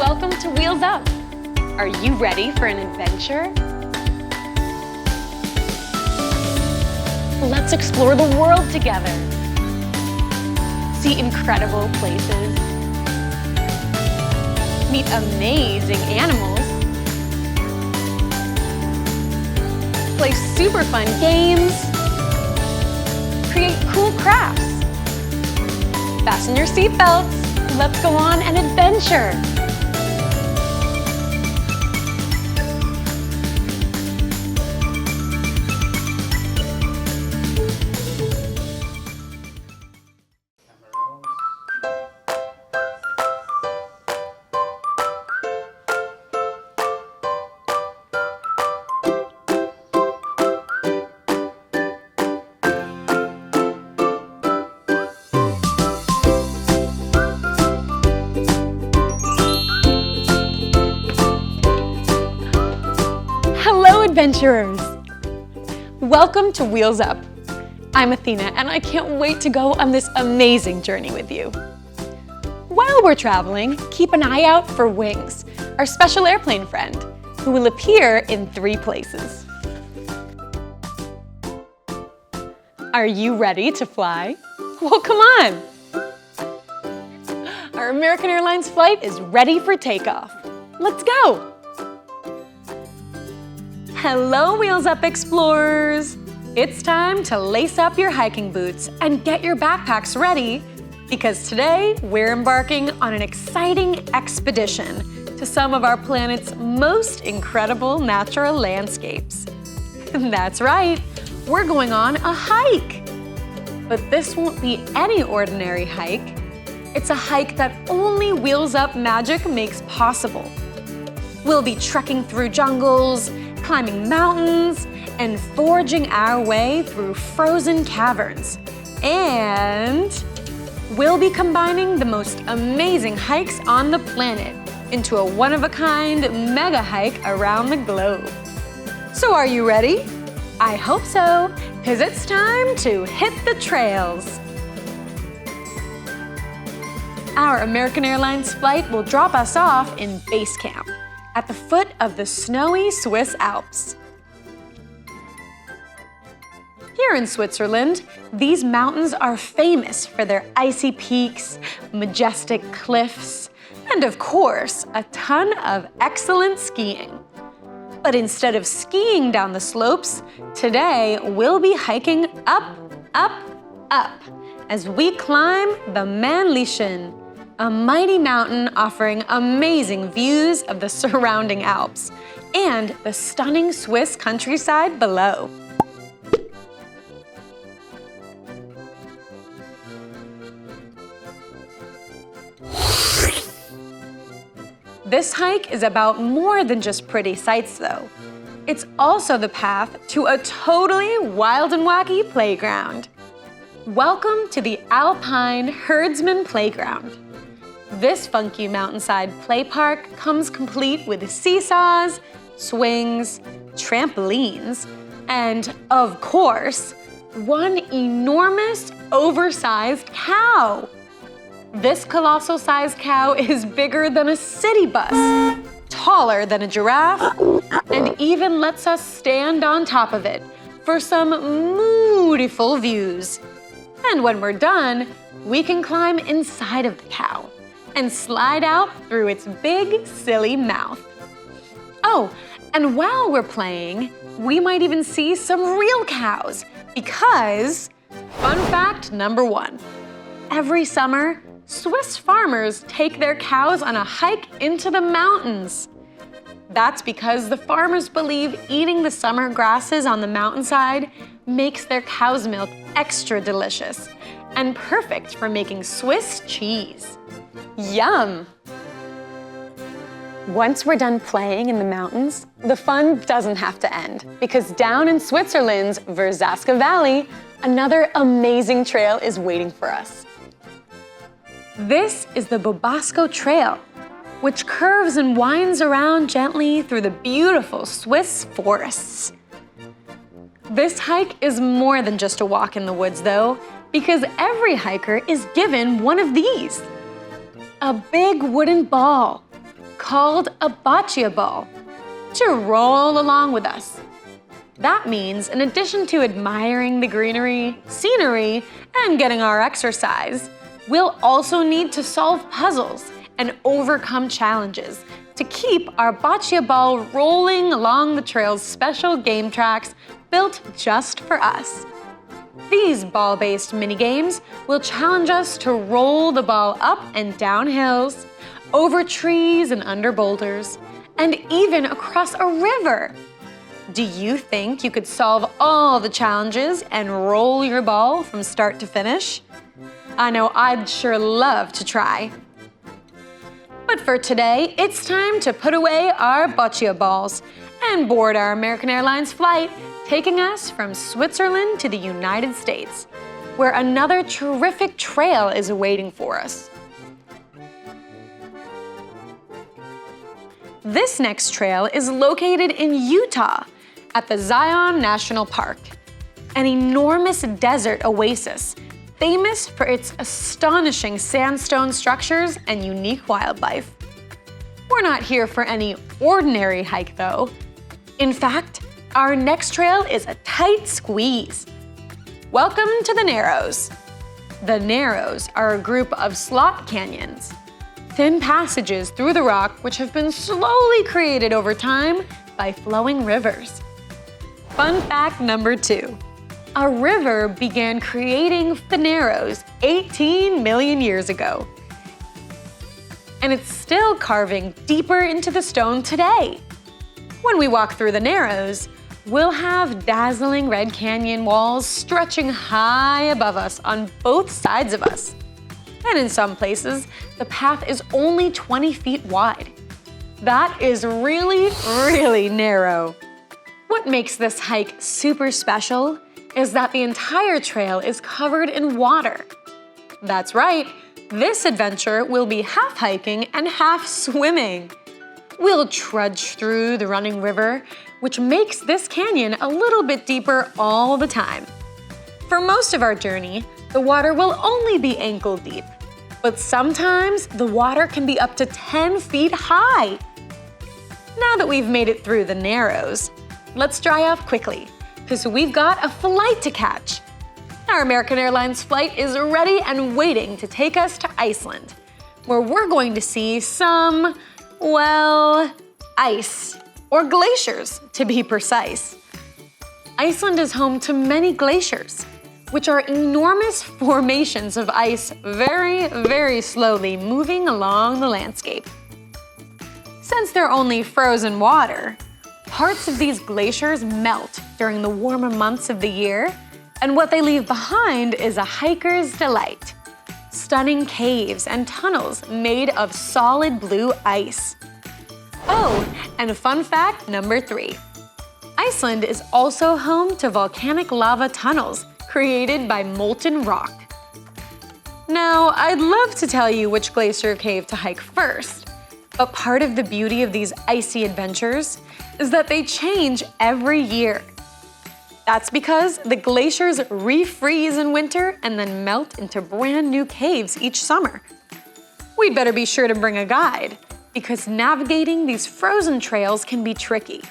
welcome to Wheels Up. Are you ready for an adventure? Let's explore the world together. See incredible places. Meet amazing animals. Play super fun games. Create cool crafts. Fasten your seatbelts. Let's go on an adventure. Adventurers! Welcome to Wheels Up. I'm Athena and I can't wait to go on this amazing journey with you. While we're traveling, keep an eye out for Wings, our special airplane friend, who will appear in 3 places. Are you ready to fly? Well, come on! Our American Airlines flight is ready for takeoff. Let's go! Hello, Wheels Up Explorers! It's time to lace up your hiking boots and get your backpacks ready because today we're embarking on an exciting expedition to some of our planet's most incredible natural landscapes. That's right, we're going on a hike. But this won't be any ordinary hike. It's a hike that only Wheels Up magic makes possible. We'll be trekking through jungles, climbing mountains, and forging our way through frozen caverns. And we'll be combining the most amazing hikes on the planet into a one-of-a-kind mega hike around the globe. So are you ready? I hope so, because it's time to hit the trails. Our American Airlines flight will drop us off in base camp at the foot of the snowy Swiss Alps. Here in Switzerland, these mountains are famous for their icy peaks, majestic cliffs, and of course, a ton of excellent skiing. But instead of skiing down the slopes, today we'll be hiking up, up, up as we climb the Männlichen, a mighty mountain offering amazing views of the surrounding Alps and the stunning Swiss countryside below. This hike is about more than just pretty sights, though. It's also the path to a totally wild and wacky playground. Welcome to the Alpine Herdsman Playground. This funky mountainside play park comes complete with seesaws, swings, trampolines, and, of course, one enormous, oversized cow. This colossal-sized cow is bigger than a city bus, taller than a giraffe, and even lets us stand on top of it for some beautiful views. And when we're done, we can climb inside of the cow and slide out through its big, silly mouth. Oh, and while we're playing, we might even see some real cows because, fun fact number 1, every summer, Swiss farmers take their cows on a hike into the mountains. That's because the farmers believe eating the summer grasses on the mountainside makes their cow's milk extra delicious and perfect for making Swiss cheese. Yum! Once we're done playing in the mountains, the fun doesn't have to end because down in Switzerland's Verzaska Valley, another amazing trail is waiting for us. This is the Bobasco Trail, which curves and winds around gently through the beautiful Swiss forests. This hike is more than just a walk in the woods, though, because every hiker is given one of these. A big wooden ball, called a boccia ball to roll along with us. That means in addition to admiring the greenery, scenery, and getting our exercise, we'll also need to solve puzzles and overcome challenges to keep our boccia ball rolling along the trail's special game tracks built just for us. These ball-based mini-games will challenge us to roll the ball up and down hills, over trees and under boulders, and even across a river. Do you think you could solve all the challenges and roll your ball from start to finish? I know I'd sure love to try. But for today, it's time to put away our boccia balls and board our American Airlines flight taking us from Switzerland to the United States, where another terrific trail is waiting for us. This next trail is located in Utah at the Zion National Park, an enormous desert oasis famous for its astonishing sandstone structures and unique wildlife. We're not here for any ordinary hike, though. In fact, our next trail is a tight squeeze. Welcome to the Narrows. The Narrows are a group of slot canyons, thin passages through the rock which have been slowly created over time by flowing rivers. Fun fact number 2. A river began creating the Narrows 18 million years ago. And it's still carving deeper into the stone today. When we walk through the Narrows, we'll have dazzling red canyon walls stretching high above us on both sides of us. And in some places, the path is only 20 feet wide. That is really, really narrow. What makes this hike super special is that the entire trail is covered in water. That's right, this adventure will be half hiking and half swimming. We'll trudge through the running river, which makes this canyon a little bit deeper all the time. For most of our journey, the water will only be ankle deep, but sometimes the water can be up to 10 feet high. Now that we've made it through the Narrows, let's dry off quickly, because we've got a flight to catch. Our American Airlines flight is ready and waiting to take us to Iceland, where we're going to see some, well, ice, or glaciers to be precise. Iceland is home to many glaciers, which are enormous formations of ice very, very slowly moving along the landscape. Since they're only frozen water, parts of these glaciers melt during the warmer months of the year, and what they leave behind is a hiker's delight. Stunning caves and tunnels made of solid blue ice. Oh, and fun fact number 3. Iceland is also home to volcanic lava tunnels created by molten rock. Now, I'd love to tell you which glacier cave to hike first, but part of the beauty of these icy adventures is that they change every year. That's because the glaciers refreeze in winter and then melt into brand new caves each summer. We'd better be sure to bring a guide, because navigating these frozen trails can be tricky.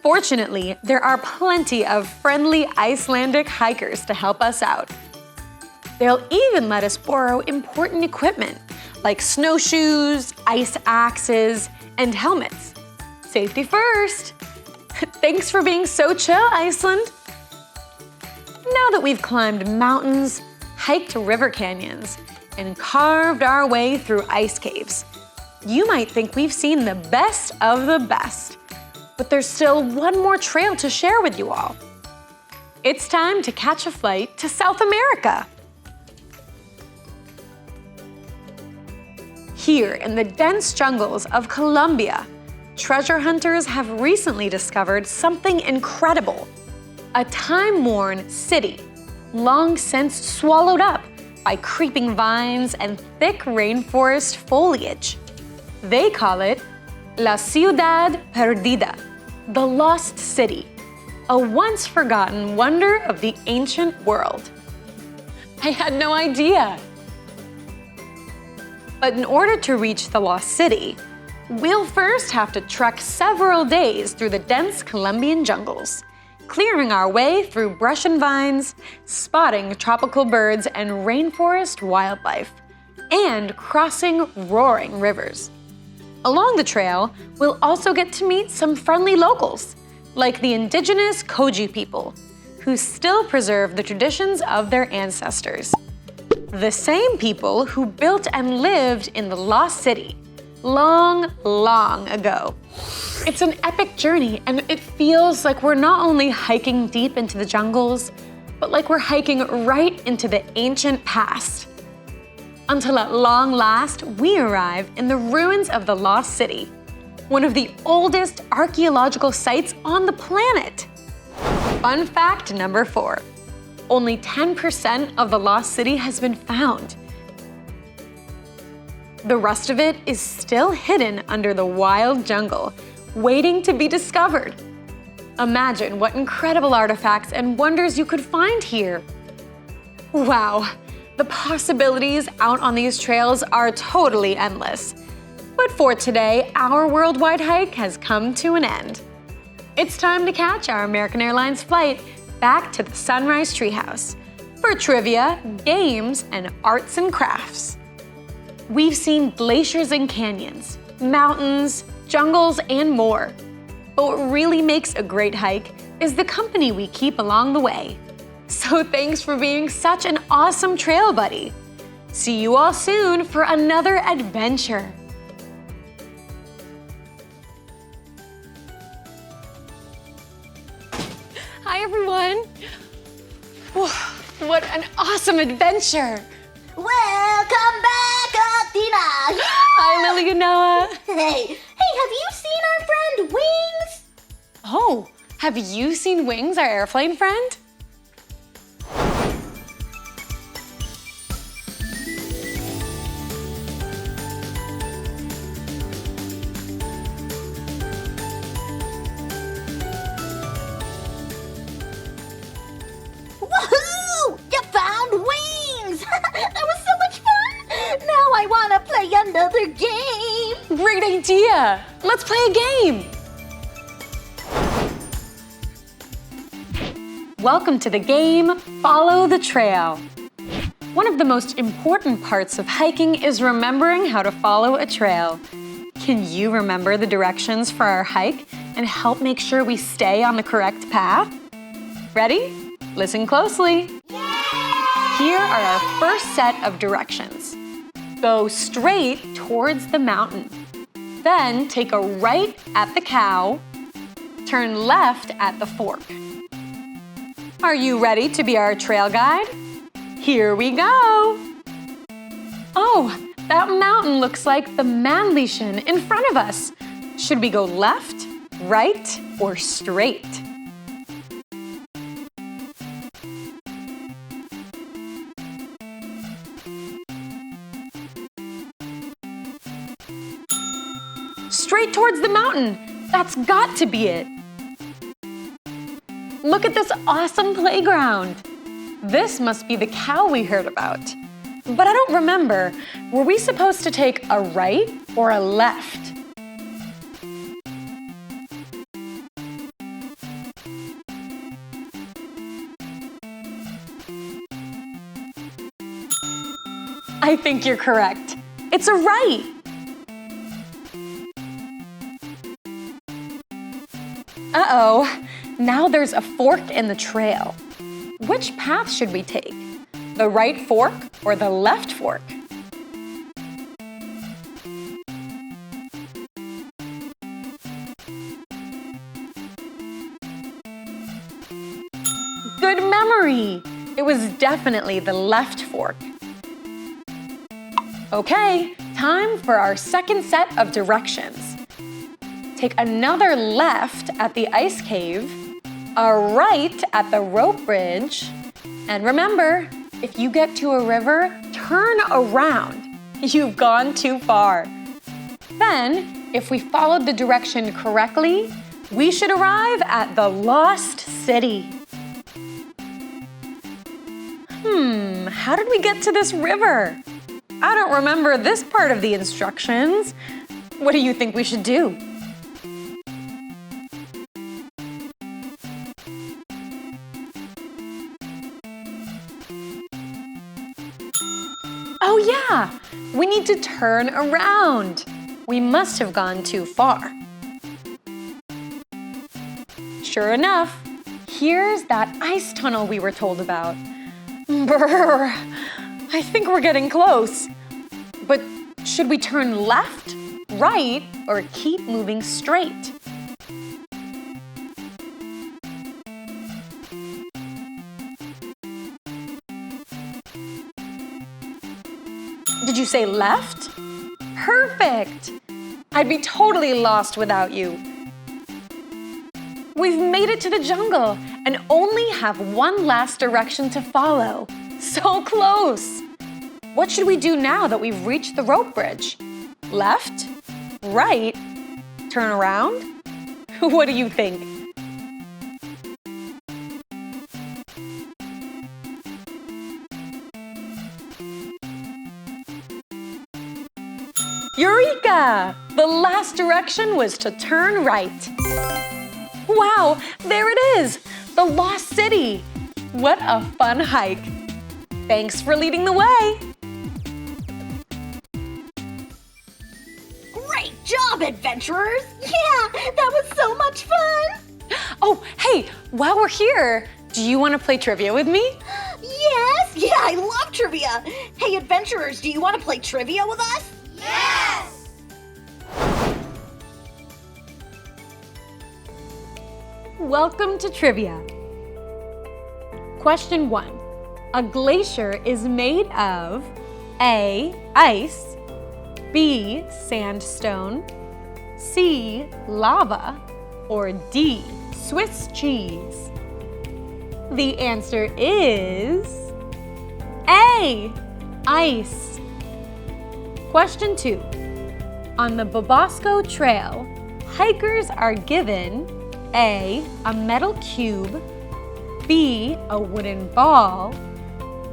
Fortunately, there are plenty of friendly Icelandic hikers to help us out. They'll even let us borrow important equipment, like snowshoes, ice axes, and helmets. Safety first! Thanks for being so chill, Iceland! Now that we've climbed mountains, hiked river canyons, and carved our way through ice caves, you might think we've seen the best of the best. But there's still one more trail to share with you all. It's time to catch a flight to South America. Here in the dense jungles of Colombia, treasure hunters have recently discovered something incredible. A time-worn city, long since swallowed up by creeping vines and thick rainforest foliage. They call it La Ciudad Perdida, the lost city, a once-forgotten wonder of the ancient world. I had no idea. But in order to reach the lost city, We'll first have to trek several days through the dense Colombian jungles, clearing our way through brush and vines, spotting tropical birds and rainforest wildlife, and crossing roaring rivers. Along the trail, we'll also get to meet some friendly locals, like the indigenous Koji people, who still preserve the traditions of their ancestors. The same people who built and lived in the Lost City long, long ago. It's an epic journey, and it feels like we're not only hiking deep into the jungles, but like we're hiking right into the ancient past. Until at long last, we arrive in the ruins of the Lost City, one of the oldest archaeological sites on the planet. Fun fact number 4. Only 10% of the Lost City has been found. The rest of it is still hidden under the wild jungle, waiting to be discovered. Imagine what incredible artifacts and wonders you could find here. Wow, the possibilities out on these trails are totally endless. But for today, our worldwide hike has come to an end. It's time to catch our American Airlines flight back to the Sunrise Treehouse for trivia, games, and arts and crafts. We've seen glaciers and canyons, mountains, jungles, and more. But what really makes a great hike is the company we keep along the way. So thanks for being such an awesome trail buddy. See you all soon for another adventure. Hi everyone. What an awesome adventure. Welcome back, Athena! Hi Lily and Noah. Hey, have you seen our friend Wings? Oh, have you seen Wings, our airplane friend? Woohoo! You found Wings! That was so much fun! Now I want to play another game! Great idea! Let's play a game! Welcome to the game, Follow the Trail. One of the most important parts of hiking is remembering how to follow a trail. Can you remember the directions for our hike and help make sure we stay on the correct path? Ready? Listen closely. Here are our first set of directions. Go straight towards the mountain. Then take a right at the cow. Turn left at the fork. Are you ready to be our trail guide? Here we go. Oh, that mountain looks like the Manlishan in front of us. Should we go left, right, or straight? Straight towards the mountain. That's got to be it. Look at this awesome playground. This must be the cow we heard about. But I don't remember. Were we supposed to take a right or a left? I think you're correct. It's a right. Uh-oh, now there's a fork in the trail. Which path should we take? The right fork or the left fork? Good memory! It was definitely the left fork. Okay, time for our second set of directions. Take another left at the ice cave, a right at the rope bridge, and remember, if you get to a river, turn around. You've gone too far. Then, if we followed the direction correctly, we should arrive at the Lost City. How did we get to this river? I don't remember this part of the instructions. What do you think we should do? Oh yeah, we need to turn around. We must have gone too far. Sure enough, here's that ice tunnel we were told about. Brrr, I think we're getting close. But should we turn left, right, or keep moving straight? Did you say left? Perfect! I'd be totally lost without you. We've made it to the jungle and only have one last direction to follow. So close! What should we do now that we've reached the rope bridge? Left? Right? Turn around? What do you think? Eureka! The last direction was to turn right. Wow, there it is! The Lost City! What a fun hike! Thanks for leading the way! Great job, adventurers! Yeah, that was so much fun! Oh, hey, while we're here, do you want to play trivia with me? Yes! Yeah, I love trivia! Hey, adventurers, do you want to play trivia with us? Yes! Welcome to trivia. Question 1. A glacier is made of A. Ice, B. Sandstone, C. Lava, or D. Swiss cheese. The answer is A. Ice. Question 2. On the Bobosco Trail, hikers are given A. A metal cube, B. A wooden ball,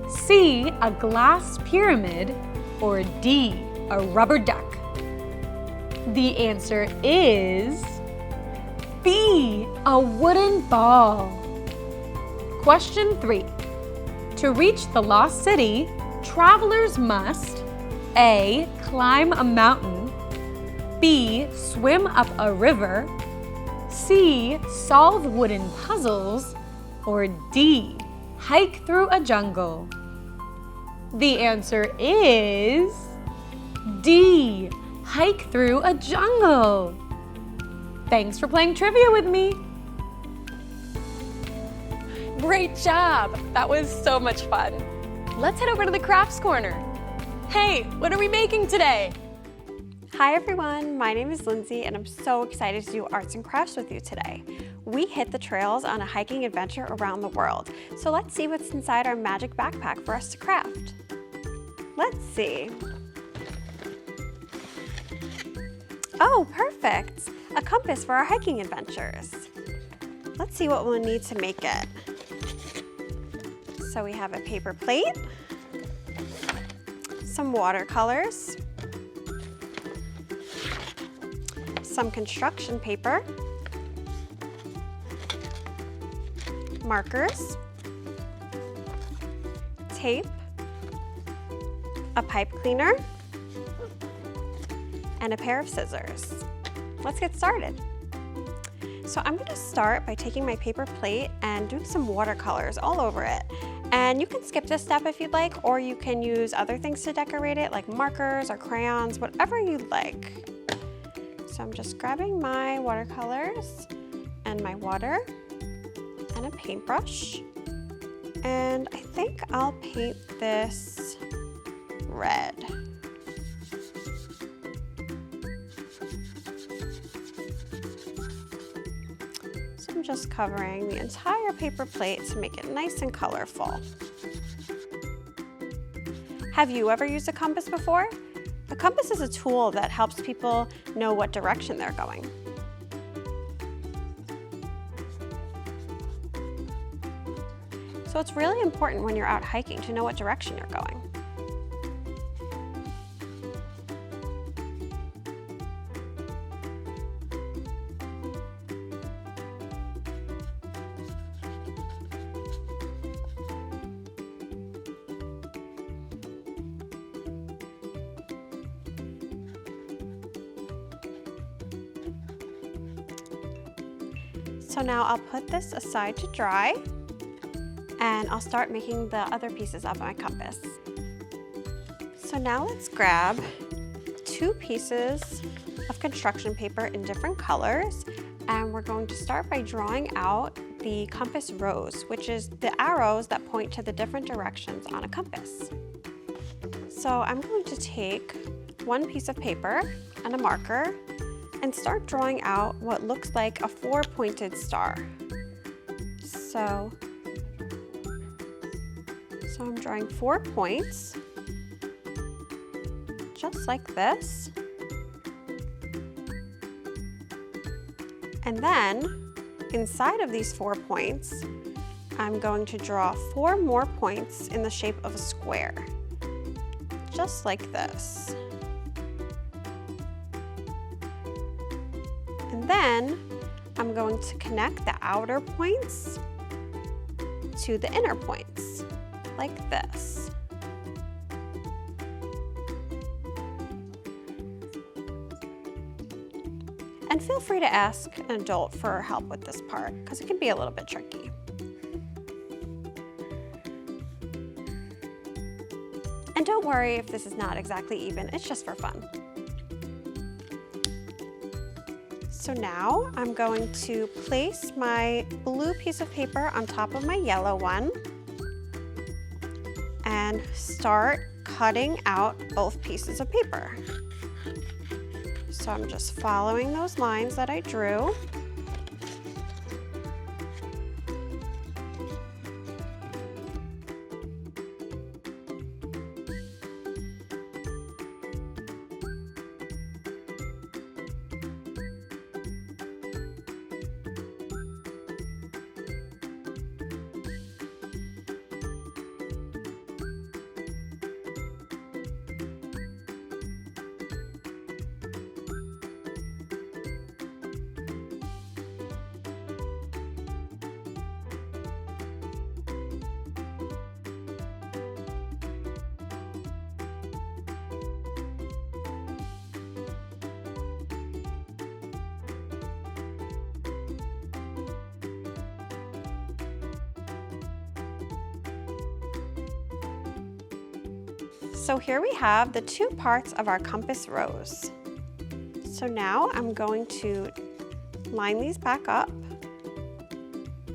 C. A glass pyramid, or D. A rubber duck. The answer is B. A wooden ball. Question 3. To reach the Lost City, travelers must A. Climb a mountain, B. Swim up a river, C. Solve wooden puzzles, or D. Hike through a jungle. The answer is D. Hike through a jungle. Thanks for playing trivia with me. Great job! That was so much fun. Let's head over to the crafts corner. Hey, what are we making today? Hi everyone, my name is Lindsay and I'm so excited to do arts and crafts with you today. We hit the trails on a hiking adventure around the world, so let's see what's inside our magic backpack for us to craft. Let's see. Oh, perfect! A compass for our hiking adventures. Let's see what we'll need to make it. So we have a paper plate, some watercolors, some construction paper, markers, tape, a pipe cleaner, and a pair of scissors. Let's get started. So I'm going to start by taking my paper plate and doing some watercolors all over it. And you can skip this step if you'd like, or you can use other things to decorate it, like markers or crayons, whatever you'd like. So I'm just grabbing my watercolors and my water and a paintbrush. And I think I'll paint this red. So I'm just covering the entire paper plate to make it nice and colorful. Have you ever used a compass before? A compass is a tool that helps people know what direction they're going. So it's really important when you're out hiking to know what direction you're going. So now I'll put this aside to dry, and I'll start making the other pieces of my compass. So now let's grab 2 pieces of construction paper in different colors, and we're going to start by drawing out the compass rose, which is the arrows that point to the different directions on a compass. So I'm going to take 1 piece of paper and a marker and start drawing out what looks like a 4-pointed star. So I'm drawing 4 points, just like this. And then, inside of these 4 points, I'm going to draw 4 more points in the shape of a square, just like this. And then, I'm going to connect the outer points to the inner points, like this. And feel free to ask an adult for help with this part, because it can be a little bit tricky. And don't worry if this is not exactly even, it's just for fun. So now I'm going to place my blue piece of paper on top of my yellow one and start cutting out both pieces of paper. So I'm just following those lines that I drew. So here we have the 2 parts of our compass rose. So now I'm going to line these back up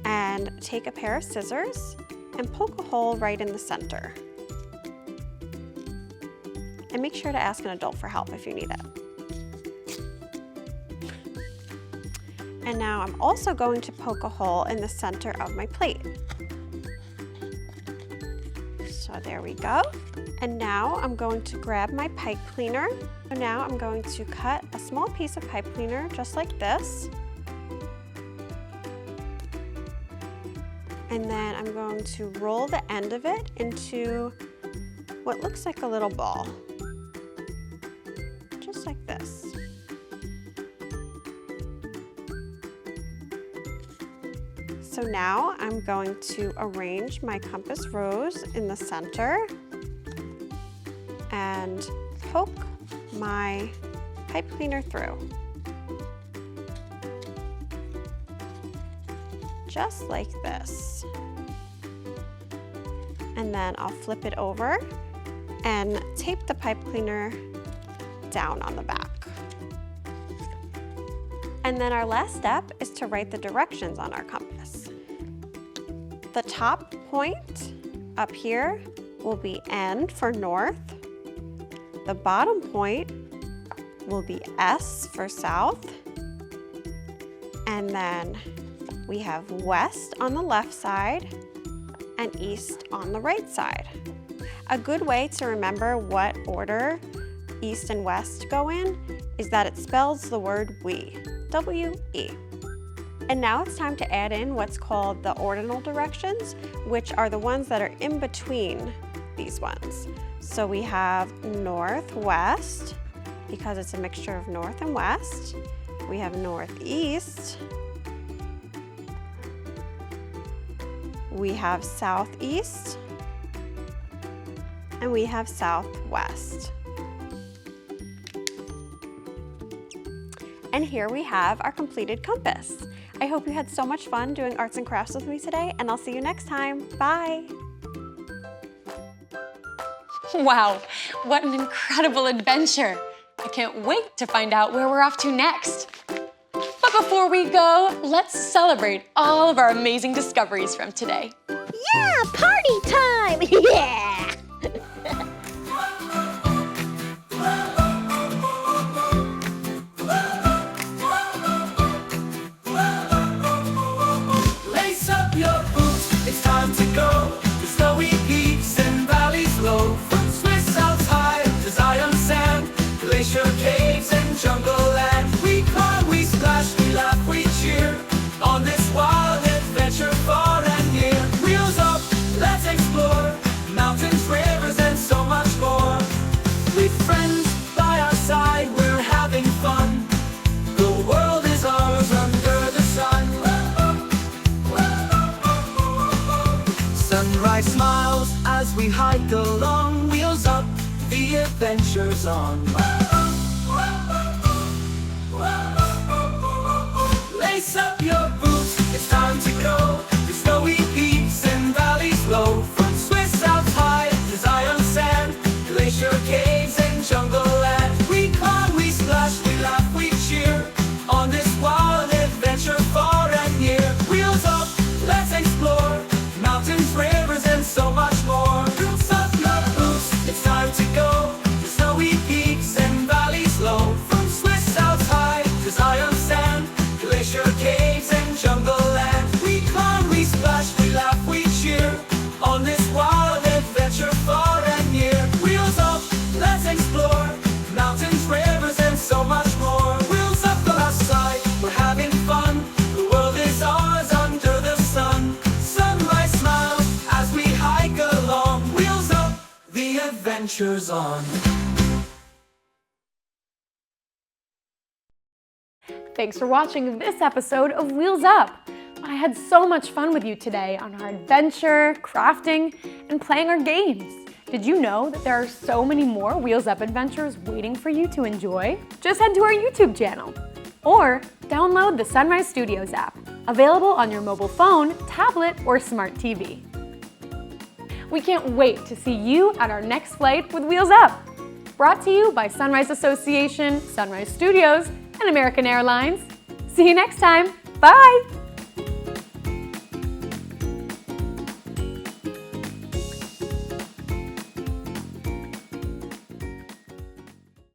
and take a pair of scissors and poke a hole right in the center. And make sure to ask an adult for help if you need it. And now I'm also going to poke a hole in the center of my plate. So there we go. And now I'm going to grab my pipe cleaner. So now I'm going to cut a small piece of pipe cleaner just like this. And then I'm going to roll the end of it into what looks like a little ball. Just like this. So now I'm going to arrange my compass rose in the center and poke my pipe cleaner through. Just like this. And then I'll flip it over and tape the pipe cleaner down on the back. And then our last step is to write the directions on our compass. The top point up here will be N for north. The bottom point will be S for south. And then we have west on the left side and east on the right side. A good way to remember what order east and west go in is that it spells the word we, W-E. And now it's time to add in what's called the ordinal directions, which are the ones that are in between these ones. So we have northwest, because it's a mixture of north and west. We have northeast. We have southeast. And we have southwest. And here we have our completed compass. I hope you had so much fun doing arts and crafts with me today, and I'll see you next time. Bye! Wow, what an incredible adventure. I can't wait to find out where we're off to next. But before we go, let's celebrate all of our amazing discoveries from today. Yeah, party time! Yeah! Lace up your boots, it's time to go to snowy peaks and valleys low. From Swiss Alps high to Zion sand, glacier caves and jungle land. We climb, we splash, we laugh, we cheer on this wild adventure far and near. Wheels up, let's explore mountains, rivers, and so much more. With friends by our side, we're having fun. The world is ours under the sun. Sunrise smiles as we hike along. Wheels up, the adventure's on. Lace up your boots, it's time to go to snowy peaks and valleys low. From Swiss Alps high to Zion sand, glacier caves and jungle land. We climb, we splash, we laugh, we cheer on this wild adventure far and near. Wheels up, let's explore mountains, rivers, and so much more. Lace up your boots, it's time to go to snowy peaks and valleys low. From Swiss Alps high to Zion sand, glacier caves and jungle land. We climb, we splash, we laugh, we cheer on this wild adventure far and near. Wheels up, let's explore mountains, rivers, and so much more. Wheels up outside, we're having fun. The world is ours under the sun. Sunrise smiles as we hike along. Wheels up, the adventure's on. Thanks for watching this episode of Wheels Up. I had so much fun with you today on our adventure, crafting, and playing our games. Did you know that there are so many more Wheels Up adventures waiting for you to enjoy? Just head to our YouTube channel or download the Sunrise Studios app, available on your mobile phone, tablet, or smart TV. We can't wait to see you at our next flight with Wheels Up. Brought to you by Sunrise Association, Sunrise Studios, and American Airlines. See you next time. Bye!